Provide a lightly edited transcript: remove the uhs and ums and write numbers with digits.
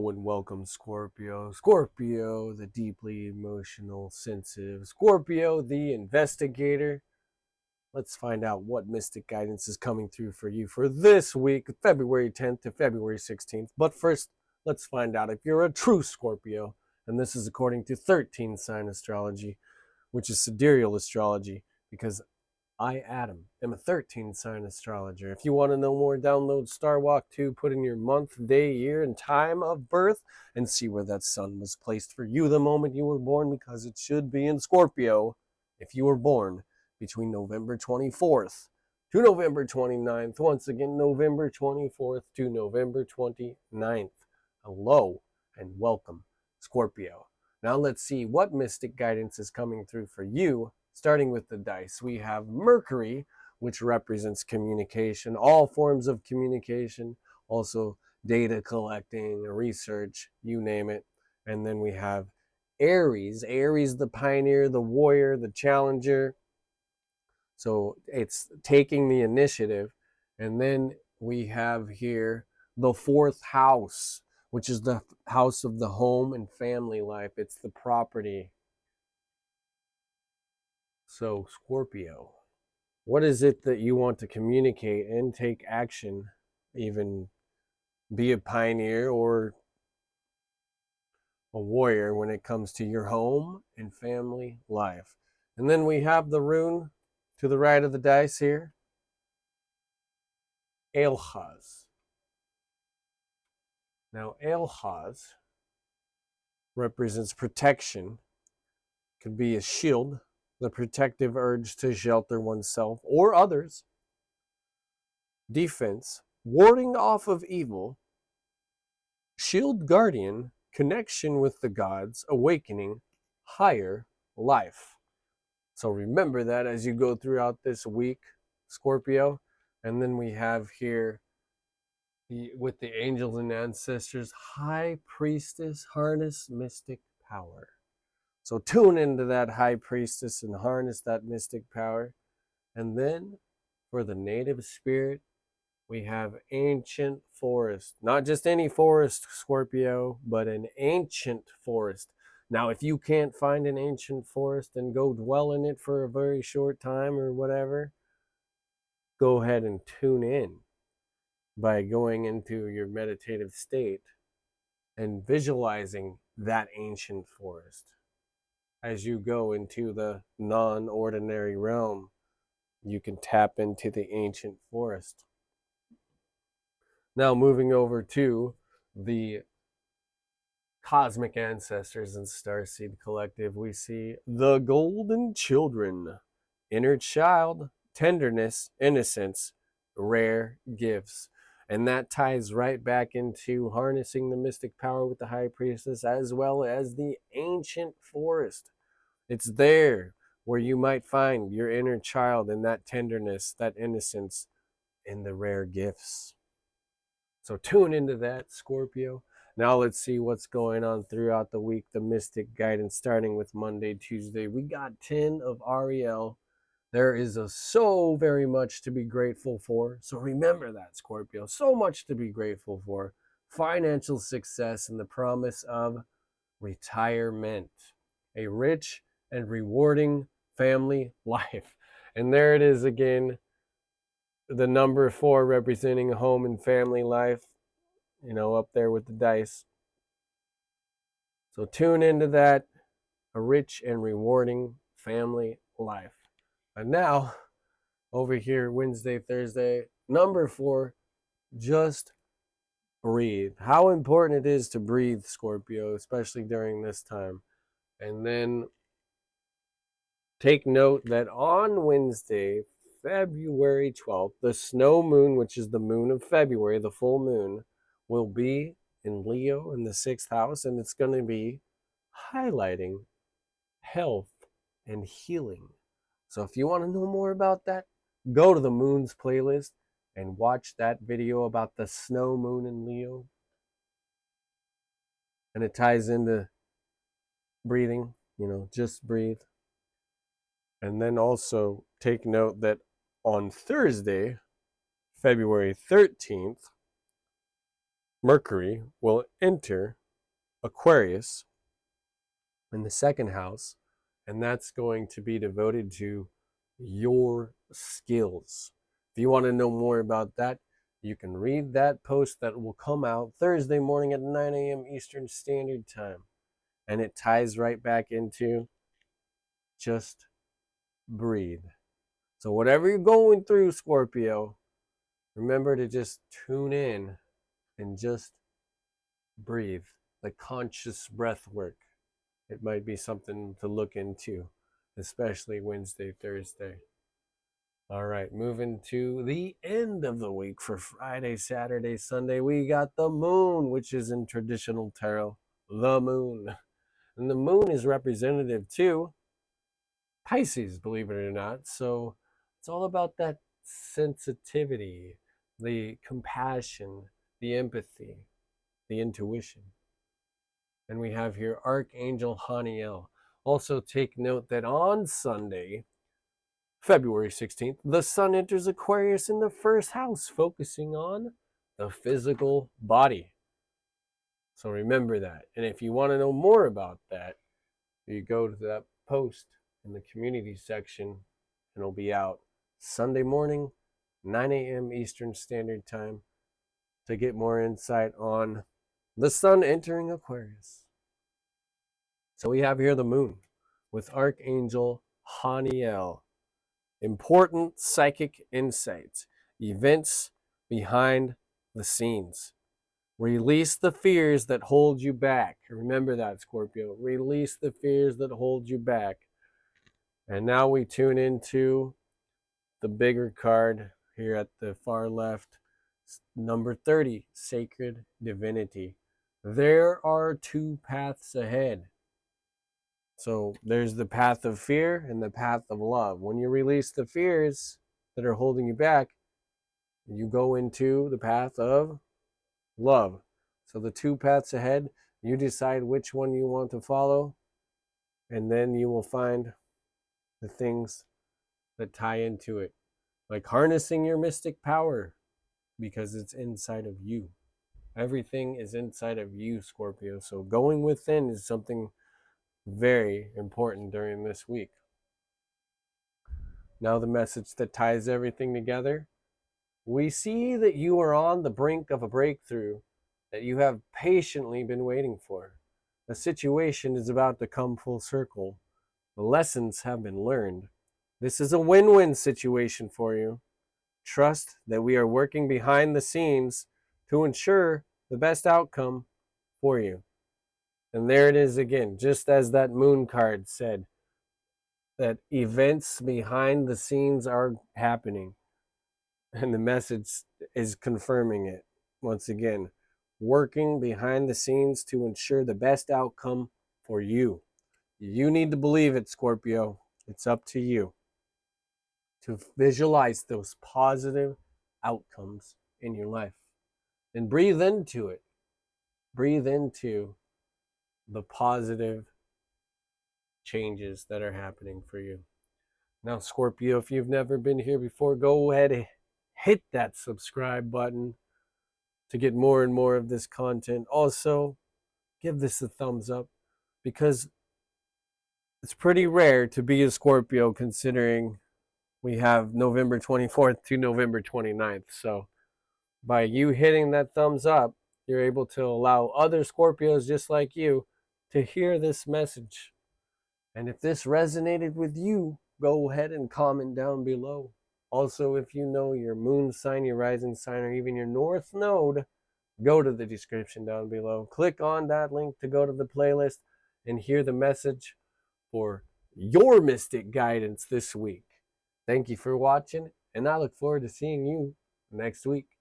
And welcome, Scorpio. Scorpio, the deeply emotional, sensitive. Scorpio, the investigator. Let's find out what mystic guidance is coming through for you for this week, February 10th to February 16th. But first, let's find out if you're a true Scorpio. And this is according to 13 sign astrology, which is sidereal astrology, because I, Adam, am a 13 sign astrologer. If you want to know more, download Star Walk 2, put in your month, day, year, and time of birth, and see where that sun was placed for you the moment you were born, because it should be in Scorpio if you were born between November 24th to November 29th. Once again, November 24th to November 29th. Hello and welcome, Scorpio. Now let's see what mystic guidance is coming through for you. Starting with the dice, we have Mercury, which represents communication, all forms of communication, also data collecting, research, you name it. And then we have Aries, the pioneer, the warrior, the challenger. So it's taking the initiative. And then we have here the fourth house, which is the house of the home and family life. It's the property. So, Scorpio, what is it that you want to communicate and take action, even be a pioneer or a warrior when it comes to your home and family life? And then we have the rune to the right of the dice here, Aelhaz. Now, Aelhaz represents protection, could be a shield, the protective urge to shelter oneself or others, defense, warding off of evil, shield guardian, connection with the gods, awakening, higher life. So remember that as you go throughout this week, Scorpio. And then we have here with the angels and ancestors, high priestess, harness mystic power. So tune into that high priestess and harness that mystic power. And then for the native spirit, we have ancient forest. Not just any forest, Scorpio, but an ancient forest. Now, if you can't find an ancient forest and go dwell in it for a very short time or whatever, go ahead and tune in by going into your meditative state and visualizing that ancient forest. As you go into the non-ordinary realm, you can tap into the ancient forest. Now moving over to the cosmic ancestors and Starseed Collective, we see the golden children, inner child, tenderness, innocence, rare gifts. And that ties right back into harnessing the mystic power with the high priestess, as well as the ancient forest. It's there where you might find your inner child and that tenderness, that innocence, and the rare gifts. So tune into that, Scorpio. Now let's see what's going on throughout the week. The mystic guidance starting with Monday, Tuesday. We got 10 of Ariel. There is so very much to be grateful for. So remember that, Scorpio. So much to be grateful for. Financial success and the promise of retirement. A rich and rewarding family life. And there it is again. The number 4 representing home and family life, up there with the dice. So tune into that, a rich and rewarding family life. And now, over here, Wednesday, Thursday, number 4, just breathe. How important it is to breathe, Scorpio, especially during this time. And then take note that on Wednesday, February 12th, the snow moon, which is the moon of February, the full moon, will be in Leo in the 6th house, and it's going to be highlighting health and healing. So if you want to know more about that, go to the moon's playlist and watch that video about the snow moon in Leo. And it ties into breathing, just breathe. And then also take note that on Thursday, February 13th, Mercury will enter Aquarius in the second house, and that's going to be devoted to your skills. If you want to know more about that, you can read that post that will come out Thursday morning at 9 a.m. Eastern Standard Time. And it ties right back into just breathe. So whatever you're going through, Scorpio, remember to just tune in and just breathe. The conscious breath work. It might be something to look into, especially Wednesday, Thursday. All right, moving to the end of the week for Friday, Saturday, Sunday, we got the moon, which is in traditional tarot, the moon. And the moon is representative to Pisces, believe it or not. So it's all about that sensitivity, the compassion, the empathy, the intuition. And we have here Archangel Haniel. Also take note that on Sunday, February 16th, the sun enters Aquarius in the first house, focusing on the physical body. So remember that. And if you want to know more about that, you go to that post in the community section, and it'll be out Sunday morning, 9 a.m. Eastern Standard Time, to get more insight on the sun entering Aquarius. So we have here the moon with Archangel Haniel. Important psychic insights, events behind the scenes. Release the fears that hold you back. Remember that, Scorpio. Release the fears that hold you back. And now we tune into the bigger card here at the far left. Number 30, Sacred Divinity. There are two paths ahead. So there's the path of fear and the path of love. When you release the fears that are holding you back, you go into the path of love. So the two paths ahead, you decide which one you want to follow, and then you will find the things that tie into it, like harnessing your mystic power, because it's inside of you. Everything is inside of you, Scorpio. So going within is something very important during this week. Now the message that ties everything together. We see that you are on the brink of a breakthrough that you have patiently been waiting for. The situation is about to come full circle. The lessons have been learned. This is a win-win situation for you. Trust that we are working behind the scenes to ensure the best outcome for you. And there it is again, just as that moon card said, that events behind the scenes are happening. And the message is confirming it. Once again, working behind the scenes to ensure the best outcome for you. You need to believe it, Scorpio. It's up to you to visualize those positive outcomes in your life. And breathe into it. Breathe into the positive changes that are happening for you. Now, Scorpio, if you've never been here before, go ahead and hit that subscribe button to get more and more of this content. Also, give this a thumbs up, because it's pretty rare to be a Scorpio considering we have November 24th to November 29th. So by you hitting that thumbs up, you're able to allow other Scorpios just like you to hear this message. And if this resonated with you, go ahead and comment down below. Also, if you know your moon sign, your rising sign, or even your north node, go to the description down below. Click on that link to go to the playlist and hear the message for your mystic guidance this week. Thank you for watching, and I look forward to seeing you next week.